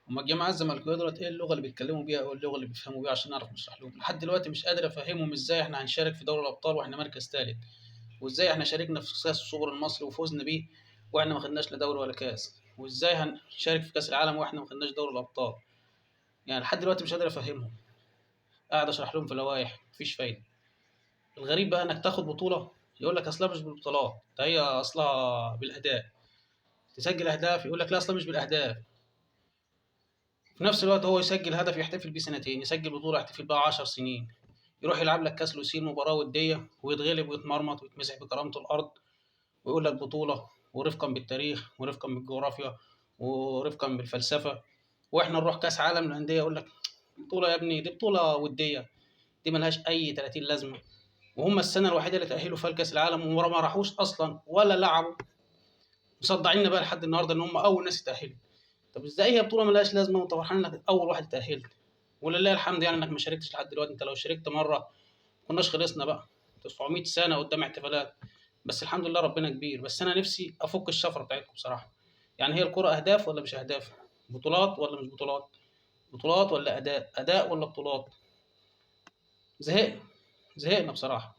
هُم الجماعة الزملكاوية دُولة إيه اللغة اللي بيتكلموا بيها أو اللغة اللي بيفهموا بيها عشان نعرف نشرح لهم؟ لحد دلوقتي مش قادر أفهّمهم إزاي إحنا هنشارك في دوري الأبطال وإحنا مركز تالت، وإزاي إحنا شاركنا في كاس السوبر المصري وفُزنا بيه وإحنا ما خدناش لا دوري ولا كاس، وإزاي هنشارك في كاس العالم وإحنا ما خدناش دوري الأبطال، يعني لحد دلوقتي مش قادر أفهّمهم، قاعد أشرح لهم في لوايح ما فيش فايدة. الغريب بقى إنك تاخد بطولة يقول لك أصلها مش بالبطولات، ده هي أصلها بالأهداف، تسجّل أهداف يقول لك لأ أصلها مش بالأهداف. في نفس الوقت هو يسجل هدف يحتفل بيه سنتين، يسجل بطولة يحتفل بيها 10 سنين، يروح يلعب لك كاس لوسيل مباراة ودية ويتغلب ويتمرمط ويتمسح بكرامته الأرض ويقول لك بطولة ورفقا بالتاريخ ورفقا بالجغرافيا ورفقا بالفلسفة، وإحنا نروح كاس عالم للأندية يقول لك بطولة يا ابني دي بطولة ودية، دي ملهاش أي 30 لازمة، وهم السنة الوحيدة اللي تأهلوا فيها لكاس العالم وما راحوش أصلا ولا لعبوا، مصدعيننا بقى لحد النهارده إن هم أول ناس يتأهلوا. طب ازاي هي بطولة ملهاش لازمة وانت فرحان انك اول واحد اتأهلت؟ ولله الحمد يعني انك ما شاركتش لحد دلوقتي، انت لو شاركت مرة كناش خلصنا بقى 900 سنة قدام احتفالات، بس الحمد لله ربنا كبير. بس انا نفسي افك الشفرة بتاعتكم بصراحة، يعني هي الكرة اهداف ولا مش اهداف؟ بطولات ولا مش بطولات؟ بطولات ولا اداء؟ اداء ولا بطولات؟ زهقنا، زهقنا بصراحة.